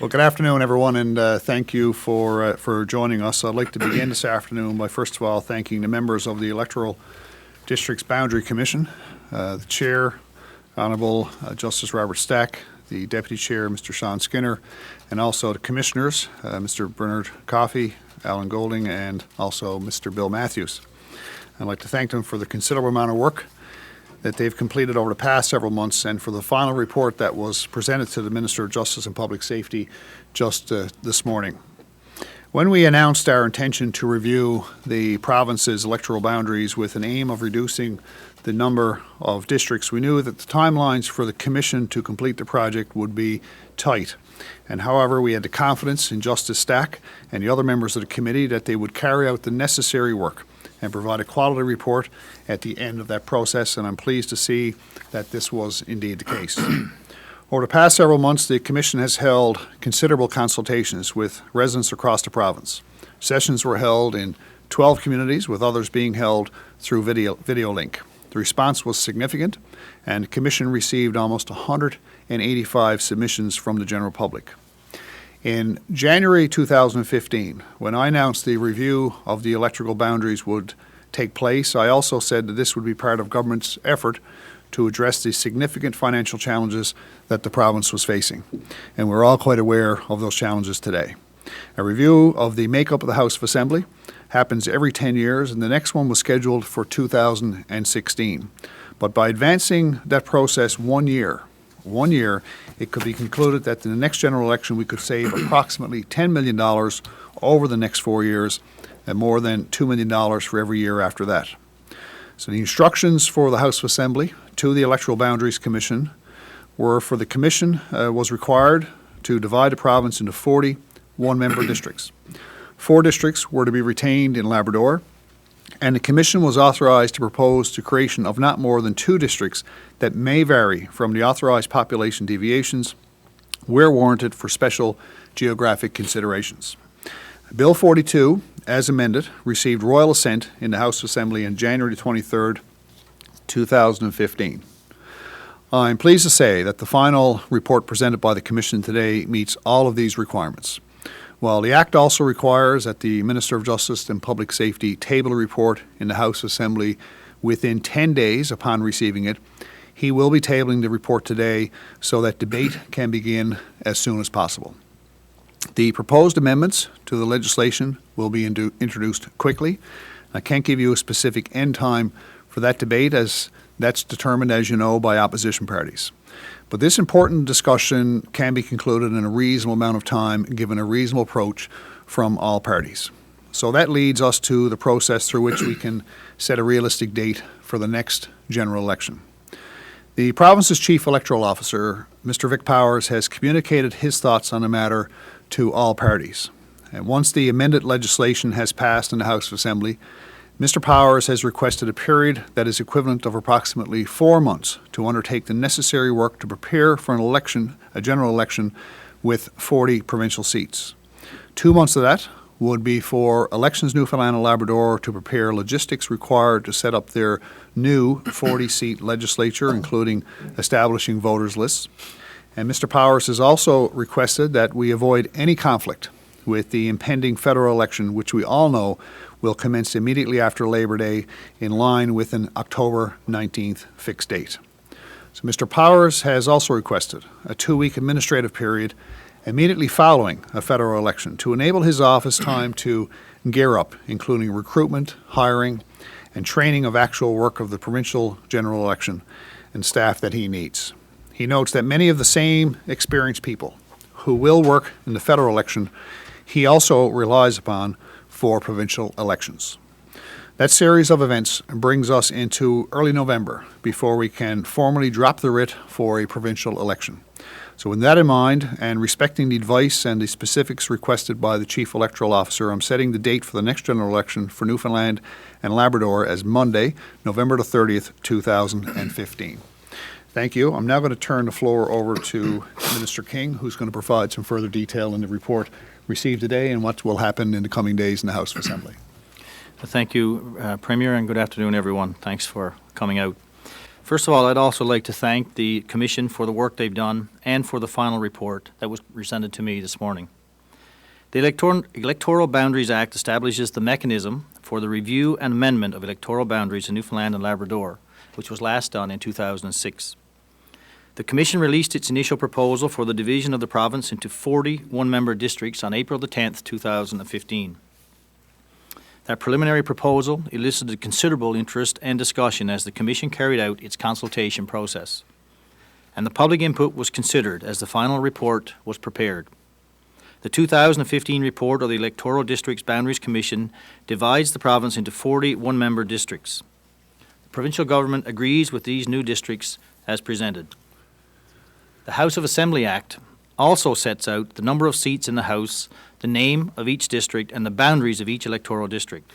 Well, good afternoon, everyone, and thank you for joining us. I'd like to begin this afternoon by, first of all, thanking the members of the Electoral District's Boundary Commission, the Chair, Honourable Justice Robert Stack, the Deputy Chair, Mr. Sean Skinner, and also the Commissioners, Mr. Bernard Coffey, Alan Golding, and also Mr. Bill Matthews. I'd like to thank them for the considerable amount of work that they've completed over the past several months and for the final report that was presented to the Minister of Justice and Public Safety just this morning. When we announced our intention to review the province's electoral boundaries with an aim of reducing the number of districts, we knew that the timelines for the Commission to complete the project would be tight. And however, we had the confidence in Justice Stack and the other members of the committee that they would carry out the necessary work and provide a quality report at the end of that process, and I'm pleased to see that this was indeed the case. Over the past several months, the Commission has held considerable consultations with residents across the province. Sessions were held in 12 communities, with others being held through video link. The response was significant, and the Commission received almost 185 submissions from the general public. In January 2015, when I announced the review of the electoral boundaries would take place, I also said that this would be part of government's effort to address the significant financial challenges that the province was facing. And we're all quite aware of those challenges today. A review of the makeup of the House of Assembly happens every 10 years, and the next one was scheduled for 2016. But by advancing that process 1 year, it could be concluded that in the next general election we could save approximately $10 million over the next 4 years and more than $2 million for every year after that. So the instructions for the House of Assembly to the Electoral Boundaries Commission were for the Commission was required to divide the province into 40 one-member districts. 4 districts were to be retained in Labrador, and the Commission was authorized to propose the creation of not more than 2 districts that may vary from the authorized population deviations where warranted for special geographic considerations. Bill 42, as amended, received royal assent in the House of Assembly on January 23, 2015. I'm pleased to say that the final report presented by the Commission today meets all of these requirements. While the Act also requires that the Minister of Justice and Public Safety table a report in the House Assembly within 10 days upon receiving it, he will be tabling the report today so that debate can begin as soon as possible. The proposed amendments to the legislation will be introduced quickly. I can't give you a specific end time for that debate, as that's determined, as you know, by opposition parties. But this important discussion can be concluded in a reasonable amount of time, given a reasonable approach from all parties. So that leads us to the process through which we can set a realistic date for the next general election. The province's Chief Electoral Officer, Mr. Vic Powers, has communicated his thoughts on the matter to all parties. And once the amended legislation has passed in the House of Assembly, Mr. Powers has requested a period that is equivalent of approximately 4 months to undertake the necessary work to prepare for an election, a general election, with 40 provincial seats. 2 months of that would be for Elections Newfoundland and Labrador to prepare logistics required to set up their new 40-seat legislature, including establishing voters lists. And Mr. Powers has also requested that we avoid any conflict with the impending federal election, which we all know will commence immediately after Labor Day, in line with an October 19th fixed date. So Mr. Powers has also requested a 2-week administrative period immediately following a federal election to enable his office time to gear up, including recruitment, hiring, and training of actual work of the provincial general election and staff that he needs. He notes that many of the same experienced people who will work in the federal election he also relies upon for provincial elections. That series of events brings us into early November before we can formally drop the writ for a provincial election. So with that in mind, and respecting the advice and the specifics requested by the Chief Electoral Officer, I'm setting the date for the next general election for Newfoundland and Labrador as Monday, November the 30th, 2015. Thank you. I'm now going to turn the floor over to Minister King, who's going to provide some further detail in the report received today and what will happen in the coming days in the House of Assembly. Thank you, Premier, and good afternoon, everyone. Thanks for coming out. First of all, I'd also like to thank the Commission for the work they've done and for the final report that was presented to me this morning. The Electoral Boundaries Act establishes the mechanism for the review and amendment of electoral boundaries in Newfoundland and Labrador, which was last done in 2006. The Commission released its initial proposal for the division of the province into 40 one-member districts on April the 10th, 2015. That preliminary proposal elicited considerable interest and discussion as the Commission carried out its consultation process, and the public input was considered as the final report was prepared. The 2015 report of the Electoral Districts Boundaries Commission divides the province into 40 one-member districts. The provincial government agrees with these new districts as presented. The House of Assembly Act also sets out the number of seats in the House, the name of each district, and the boundaries of each electoral district.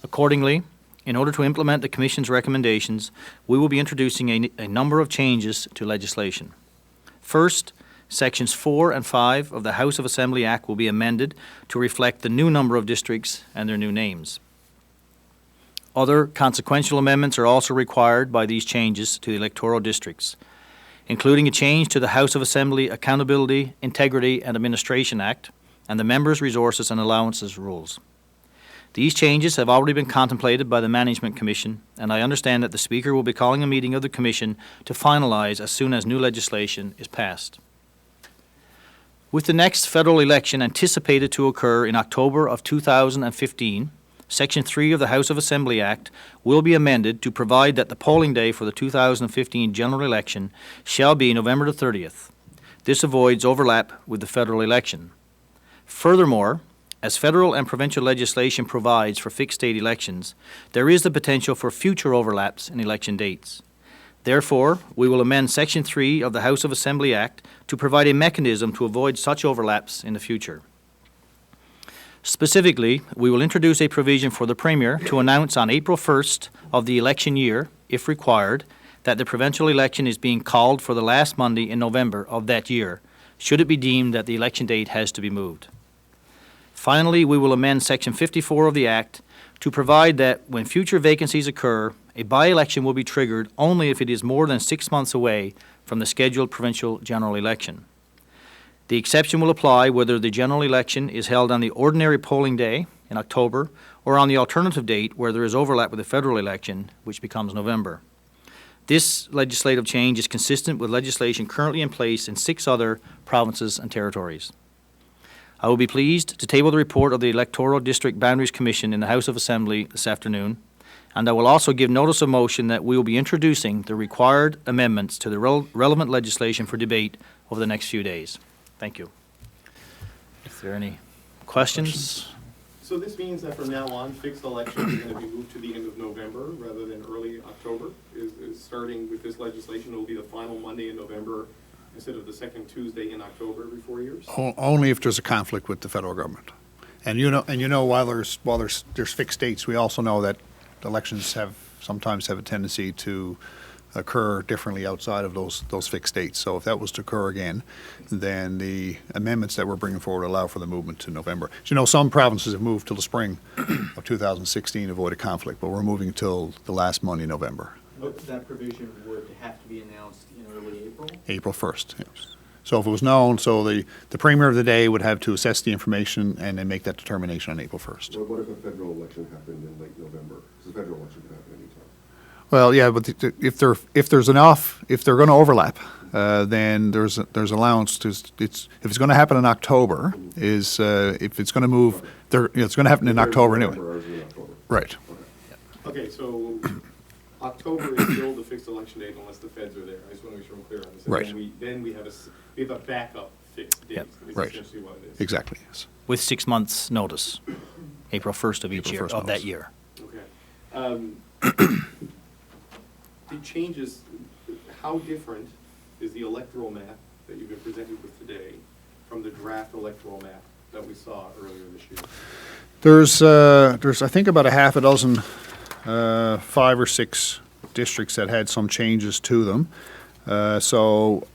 Accordingly, in order to implement the Commission's recommendations, we will be introducing a number of changes to legislation. First, Sections 4 and 5 of the House of Assembly Act will be amended to reflect the new number of districts and their new names. Other consequential amendments are also required by these changes to the electoral districts, including a change to the House of Assembly Accountability, Integrity and Administration Act and the Members' Resources and Allowances Rules. These changes have already been contemplated by the Management Commission, and I understand that the Speaker will be calling a meeting of the Commission to finalize as soon as new legislation is passed. With the next federal election anticipated to occur in October of 2015, Section 3 of the House of Assembly Act will be amended to provide that the polling day for the 2015 general election shall be November the 30th. This avoids overlap with the federal election. Furthermore, as federal and provincial legislation provides for fixed date elections, there is the potential for future overlaps in election dates. Therefore, we will amend Section 3 of the House of Assembly Act to provide a mechanism to avoid such overlaps in the future. Specifically, we will introduce a provision for the Premier to announce on April 1st of the election year, if required, that the provincial election is being called for the last Monday in November of that year, should it be deemed that the election date has to be moved. Finally, we will amend Section 54 of the Act to provide that when future vacancies occur, a by-election will be triggered only if it is more than 6 months away from the scheduled provincial general election. The exception will apply whether the general election is held on the ordinary polling day in October or on the alternative date where there is overlap with the federal election, which becomes November. This legislative change is consistent with legislation currently in place in 6 other provinces and territories. I will be pleased to table the report of the Electoral District Boundaries Commission in the House of Assembly this afternoon, and I will also give notice of motion that we will be introducing the required amendments to the relevant legislation for debate over the next few days. Thank you. Is there any questions? So this means that from now on, fixed elections are going to be moved to the end of November rather than early October? Is starting with this legislation, it will be the final Monday in November instead of the second Tuesday in October every 4 years? Only if there's a conflict with the federal government. And you know, while there's fixed dates, we also know that elections sometimes have a tendency to occur differently outside of those fixed dates. So if that was to occur again, then the amendments that we're bringing forward allow for the movement to November. So, you know, some provinces have moved till the spring of 2016 to avoid a conflict, but we're moving till the last Monday in November. But that provision would have to be announced in early April? April 1st, yes. So if it was known, so the Premier of the day would have to assess the information and then make that determination on April 1st. Well, what if a federal election happened in late November? Because the federal election could happen anytime. Well, yeah, but if they're going to overlap, then there's allowance to if it's going to happen in October, if it's going to move, it's going to happen in October anyway. Right. Okay, so October is still the fixed election date unless the feds are there. I just want to make sure I'm clear on this. And Right. Then we have a backup fixed date. Yep. Is Right. essentially what it is. Exactly, yes. With 6 months' notice, April 1st of each April year, 1st of that notice. year. Okay. The changes, how different is the electoral map that you've been presented with today from the draft electoral map that we saw earlier this year? There's I think about a half a dozen, 5 or 6 districts that had some changes to them. So,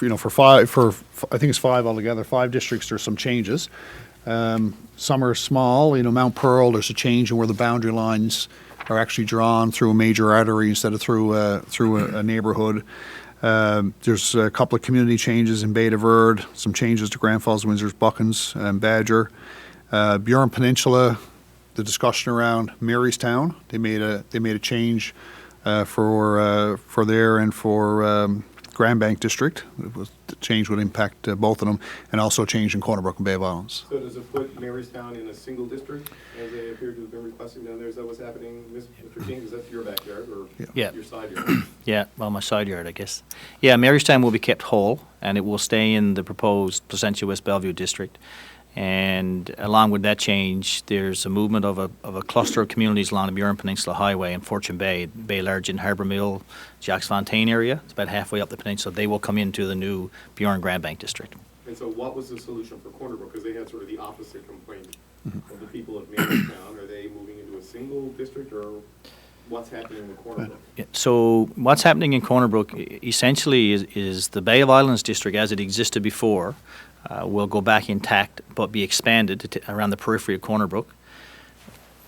you know, I think it's 5 altogether. 5 districts, there's some changes. Some are small. You know, Mount Pearl, there's a change in where the boundary lines are actually drawn through a major artery instead of through a neighborhood. There's a couple of community changes in Bay de Verde, some changes to Grand Falls, Windsor, Buckens, and Badger. Burin Peninsula, the discussion around Marystown, they made a change for there and for Grand Bank District. The change would impact both of them, and also a change in Corner Brook and Bay of Islands. So does it put Marystown in a single district, as they appear to have been requesting down there? Is that what's happening, Mr. King? Is that your backyard or Yeah. your side yard? Yeah, well, my side yard, I guess. Yeah, Marystown will be kept whole, and it will stay in the proposed Placentia West Bellevue district. And along with that change, there's a movement of a cluster of communities along the Burin Peninsula Highway in Fortune Bay, Bay Large and Harbour Mill, Jacques Fontaine area. It's about halfway up the peninsula. They will come into the new Burin Grand Bank district. And so what was the solution for Corner Brook? Because they had sort of the opposite complaint of the people of Marystown. Are they moving into a single district, or what's happening with Corner Brook? Yeah, so what's happening in Corner Brook essentially is the Bay of Islands district as it existed before will go back intact but be expanded around the periphery of Corner Brook.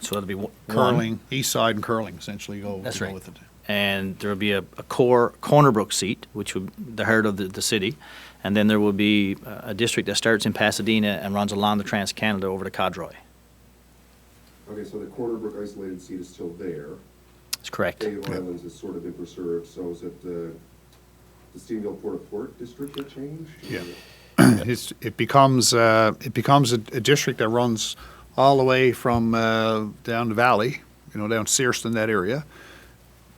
So it'll be Curling, east side and Curling essentially go, That's go right. with it. And there will be a core Corner Brook seat, which would be the heart of the city. And then there will be a district that starts in Pasadena and runs along the Trans-Canada over to Codroy. Okay, so the Corner Brook isolated seat is still there. That's correct. Bay of Islands has sort of been preserved, so is it the Stevendale Port district that changed? Yeah. It becomes a district that runs all the way from down the valley, down Searston, that area,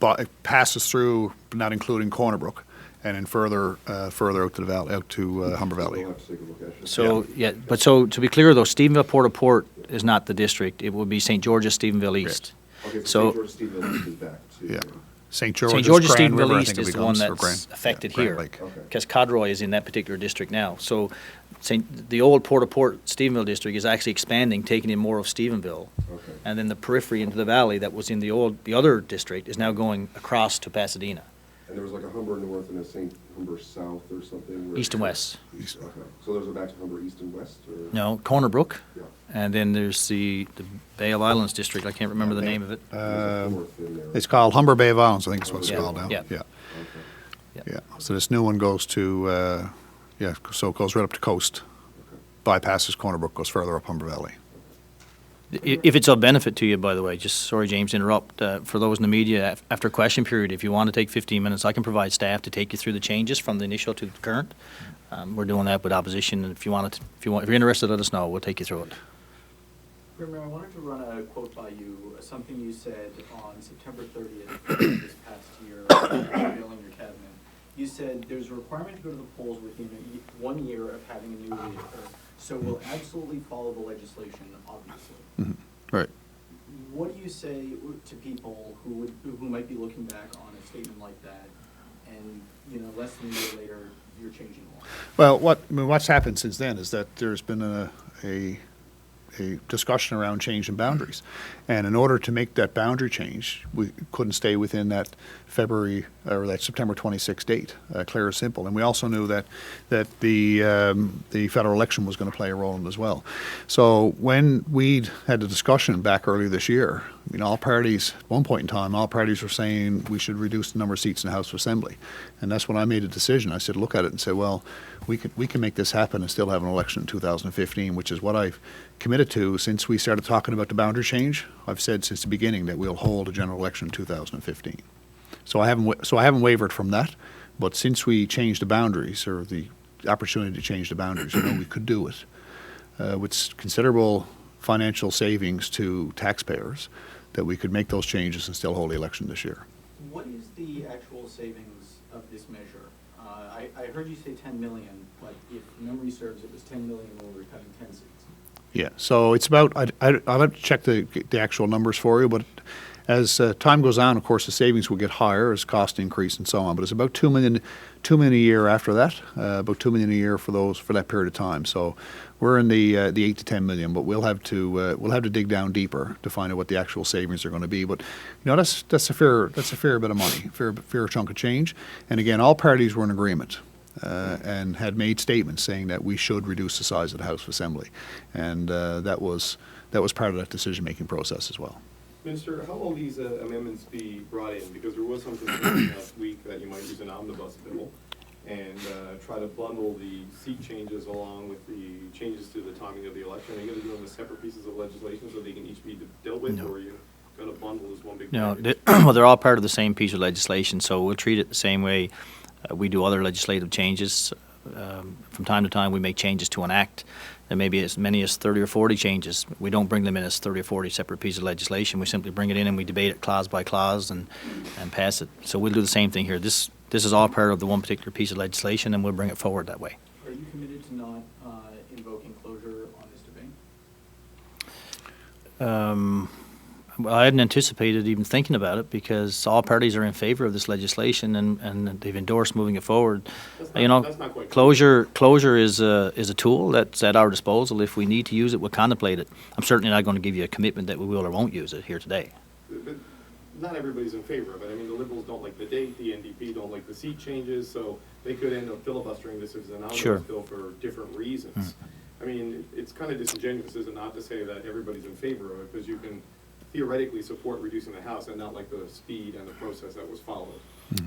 but it passes through, but not including Corner Brook, and then further out to the valley, out to Humber Valley. We'll have to take a look at it. So, but so to be clear though, Stephenville Port-au-Port is not the district. It will be St. George's Stephenville East. Okay, So- so St. George Stevendale East is back to. Yeah. St. George's, St. George's Grand Stephenville River, I East think it is the one becomes, or that's Grand- affected Grand here. Lake. Okay. Because Codroy is in that particular district now. So the old Port-au-Port Stephenville district is actually expanding, taking in more of Stephenville. Okay. And then the periphery into the valley that was in the other district is now going across to Pasadena, And there was like a Humber North and a St. Humber South or something? where- east and west. East, okay. So there's a back to Humber East and West, or? No, Corner Brook, Yeah. and then there's the Bay of Islands district. I can't remember the name of it. There's a fourth in there. It's called Humber Bay of Islands, I think is what it's Yeah, called now. yeah. Yeah. Okay. Yeah. So this new one goes to, so it goes right up to Coast, Okay. bypasses Corner Brook, goes further up Humber Valley. If it's of benefit to you, by the way, just, sorry, James, to interrupt, for those in the media, after question period, if you want to take 15 minutes, I can provide staff to take you through the changes from the initial to the current. We're doing that with opposition, and if you're interested, let us know, we'll take you through it. Premier, I wanted to run a quote by you, something you said on September 30th this past year, unveiling your cabinet. You said there's a requirement to go to the polls within 1 year of having a new leader, so we'll absolutely follow the legislation, obviously. Right. What do you say to people who might be looking back on a statement like that, and less than a year later you're changing the law? Well, what's happened since then is that there's been a discussion around change in boundaries. And in order to make that boundary change, we couldn't stay within that February or that September 26th date, clear and simple. And we also knew that the federal election was going to play a role in it as well. So when we had the discussion back earlier this year, all parties, at one point in time, all parties were saying we should reduce the number of seats in the House of Assembly. And that's when I made a decision. I said, look at it and say, well, we can make this happen and still have an election in 2015, which is what I've committed to since we started talking about the boundary change. I've said since the beginning that we'll hold a general election in 2015. So I haven't wavered from that. But since we changed the boundaries, or the opportunity to change the boundaries, we could do it with considerable financial savings to taxpayers, that we could make those changes and still hold the election this year. What is the actual savings of this measure? I heard you say 10 million, but if memory serves, it was 10 million when we were cutting 10 seats. Yeah, so it's about, I'll have to check the actual numbers for you, but as time goes on, of course, the savings will get higher as costs increase and so on, but it's about $2 million a year after that, about $2 million a year for that period of time. So we're in the 8 to 10 million, but we'll have to dig down deeper to find out what the actual savings are going to be. But that's a fair bit of money, fair chunk of change. And again, all parties were in agreement. And had made statements saying that we should reduce the size of the House of Assembly, and that was part of that decision-making process as well. Minister, how will these amendments be brought in? Because there was some concern last week that you might use an omnibus bill and try to bundle the seat changes along with the changes to the timing of the election. Are you going to do them as separate pieces of legislation so they can each be dealt with, No. or are you going to bundle as one big No, package? well, they're all part of the same piece of legislation, so we'll treat it the same way we do other legislative changes. From time to time, we make changes to an act. There may be as many as 30 or 40 changes. We don't bring them in as 30 or 40 separate pieces of legislation. We simply bring it in and we debate it clause by clause and pass it. So we'll do the same thing here. This is all part of the one particular piece of legislation, and we'll bring it forward that way. Are you committed to not invoking closure on this debate? Well, I hadn't anticipated even thinking about it because all parties are in favor of this legislation and they've endorsed moving it forward. That's not quite Closure is a tool that's at our disposal. If we need to use it, we'll contemplate it. I'm certainly not going to give you a commitment that we will or won't use it here today. But not everybody's in favor of it. I mean, the Liberals don't like the date, the NDP don't like the seat changes, so they could end up filibustering this as an omnibus Sure. bill for different reasons. I mean, it's kind of disingenuous, is it not, to say that everybody's in favor of it, because you can theoretically support reducing the House and not like the speed and the process that was followed.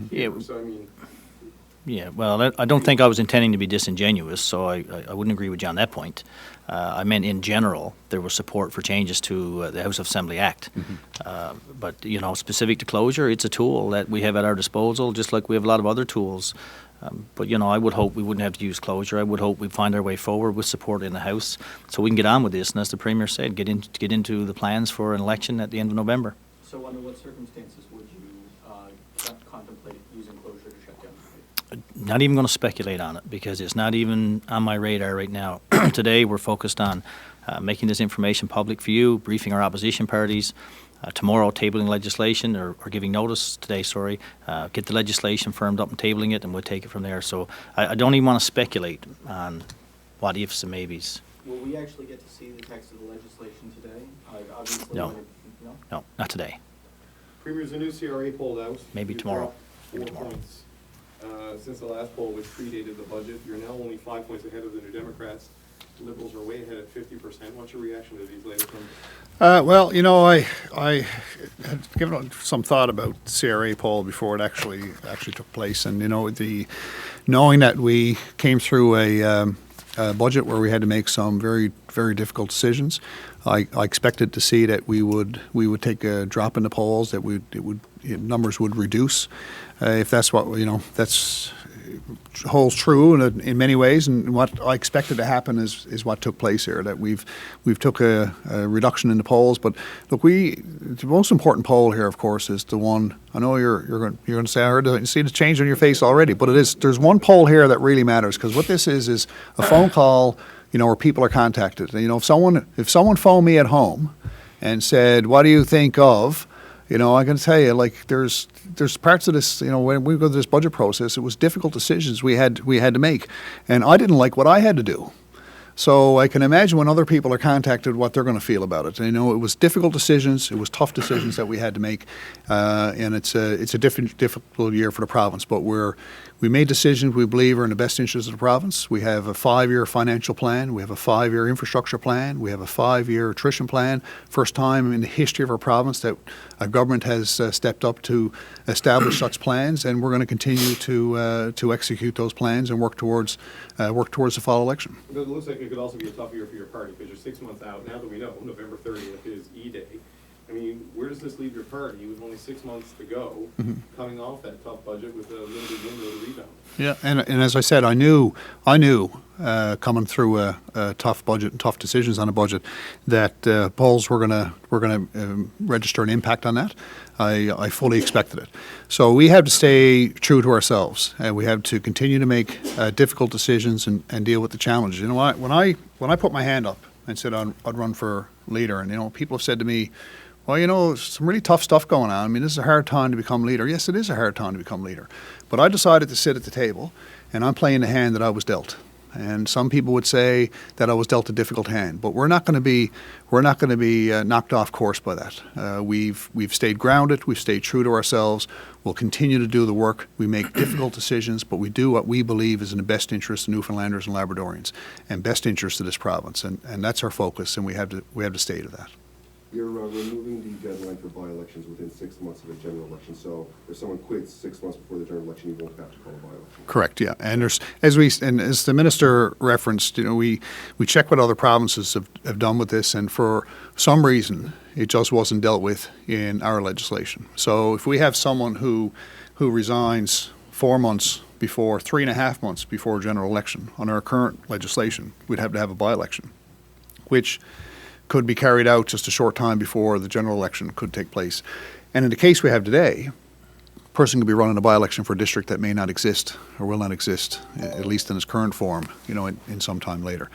Yeah. So, I mean, Yeah, well, I don't think I was intending to be disingenuous, so I wouldn't agree with you on that point. I meant in general, there was support for changes to the House of Assembly Act. But, specific to closure, it's a tool that we have at our disposal, just like we have a lot of other tools. But, I would hope we wouldn't have to use closure. I would hope we'd find our way forward with support in the House so we can get on with this. And as the Premier said, get into the plans for an election at the end of November. So under what circumstances would you contemplate using closure to shut down the debate? Not even going to speculate on it because it's not even on my radar right now. Today we're focused on making this information public for you, briefing our opposition parties. Tomorrow, tabling legislation or giving notice today, get the legislation firmed up and tabling it, and we'll take it from there. So I don't even want to speculate on what ifs and maybes. Will we actually get to see the text of the legislation today? Obviously, No. when it- no? No, not today. Premier's a new CRA polled out. Maybe You've tomorrow. dropped Maybe 4 tomorrow. points since the last poll, which predated the budget. You're now only 5 points ahead of the New Democrats. Liberals are way ahead at 50%. What's your reaction to these latest numbers? Well, I had given some thought about the CRA poll before it actually took place, and knowing that we came through a budget where we had to make some very, very difficult decisions, I expected to see that we would take a drop in the polls, that numbers would reduce, if that's what that's holds true in many ways, and what I expected to happen is what took place here. That we've took a reduction in the polls, but look, the most important poll here, of course, is the one. I know you're going to say, I heard you see the change on your face already, but it is. There's one poll here that really matters, because what this is a phone call, where people are contacted. If someone phoned me at home and said, "What do you think of?" I can tell you, like, there's parts of this, when we go through this budget process, it was difficult decisions we had to make, and I didn't like what I had to do. So I can imagine when other people are contacted, what they're going to feel about it. It was difficult decisions, it was tough decisions that we had to make, and it's a difficult year for the province. But we made decisions we believe are in the best interest of the province. We have a 5-year financial plan. We have a 5-year infrastructure plan. We have a 5-year attrition plan. First time in the history of our province that a government has stepped up to establish such plans, and we're going to continue to execute those plans and work towards the fall election. But it looks like it could also be a tough year for your party, because you're 6 months out. Now that we know November 30th is E-Day, I mean, where does this leave your party with only 6 months to go, coming off that tough budget with a limited window to rebound? Yeah, and as I said, I knew coming through a tough budget and tough decisions on a budget that polls were gonna register an impact on that. I fully expected it. So we have to stay true to ourselves, and we have to continue to make difficult decisions and deal with the challenges. When I put my hand up and said I'd run for leader, and people have said to me, well, some really tough stuff going on. I mean, this is a hard time to become leader. Yes, it is a hard time to become leader. But I decided to sit at the table, and I'm playing the hand that I was dealt. And some people would say that I was dealt a difficult hand, but we're not going to be knocked off course by that. We've stayed grounded. We've stayed true to ourselves. We'll continue to do the work. We make difficult decisions, but we do what we believe is in the best interest of Newfoundlanders and Labradorians, and best interest of this province. And that's our focus, and we have to stay to that. You're removing the deadline for by-elections within 6 months of a general election, so if someone quits 6 months before the general election, you won't have to call a by-election. Correct, yeah. And there's, as the minister referenced, we check what other provinces have done with this, and for some reason, it just wasn't dealt with in our legislation. So if we have someone who resigns 4 months before, 3.5 months before a general election, on our current legislation, we'd have to have a by-election, which could be carried out just a short time before the general election could take place. And in the case we have today, a person could be running a by-election for a district that may not exist or will not exist, at least in its current form, in some time later.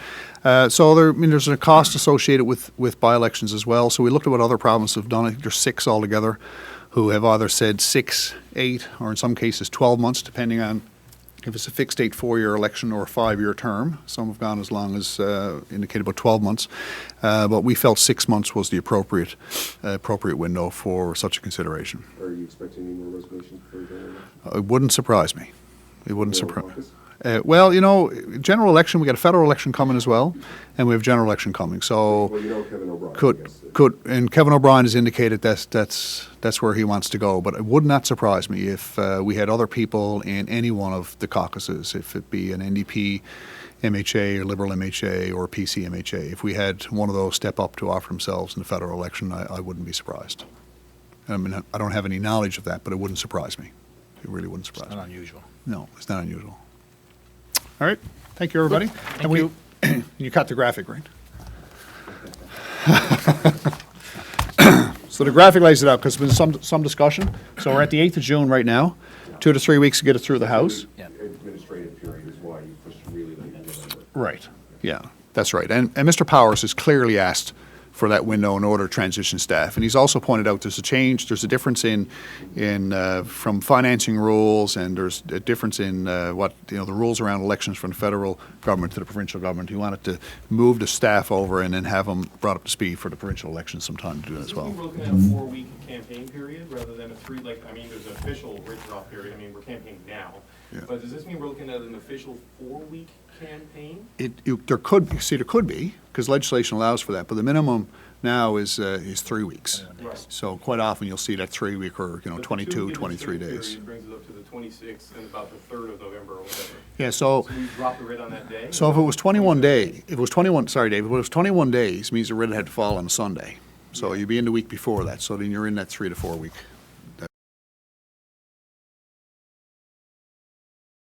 So there's a cost associated with by-elections as well. So we looked at what other provinces have done. I think there's 6 altogether who have either said 6, 8, or in some cases 12 months, depending on if it's a fixed date 4-year election or a 5-year term. Some have gone as long as indicated about 12 months. But we felt 6 months was the appropriate window for such a consideration. Are you expecting any more resignations before the general election? It wouldn't surprise me. It wouldn't More surprise. caucus? Well, general election, we got a federal election coming as well, and we have general election coming. So Well, Kevin O'Brien. I guess. and Kevin O'Brien has indicated that's where he wants to go. But it would not surprise me if we had other people in any one of the caucuses, if it be an NDP MHA or Liberal MHA or PC MHA. If we had one of those step up to offer themselves in the federal election, I wouldn't be surprised. I mean, I don't have any knowledge of that, but it wouldn't surprise me. It really wouldn't surprise Not me. unusual. No, it's not unusual. All right. Thank you, everybody. Thank you. You cut the graphic, right? So the graphic lays it out because there's been some discussion. So we're at the 8th of June right now, 2 to 3 weeks to get it through the House. Yeah. Administrative period is why you pushed really late in November. Right. Yeah, that's right. And Mr. Powers has clearly asked for that window in order to transition staff. And he's also pointed out there's a difference in from financing rules, and there's a difference in the rules around elections from the federal government to the provincial government. He wanted to move the staff over and then have them brought up to speed for the provincial elections sometime to do that as well. We're looking at a 4-week campaign period rather than a 3, there's an official written-off period, we're campaigning now. Yeah. But does this mean we're looking at an official 4-week campaign? There could be, because legislation allows for that, but the minimum now is 3 weeks. Right. So quite often you'll see that 3-week or, But the 22, 2 23 administrative days. period brings it up to the 26th and about the 3rd of November or whatever. Yeah, so So we drop the rate on that day? if it was 21 days, if it was 21, sorry, Dave, if it was 21 days, means the writ had to fall on a Sunday. So you'd be in the week before that, so then you're in that 3 to 4 week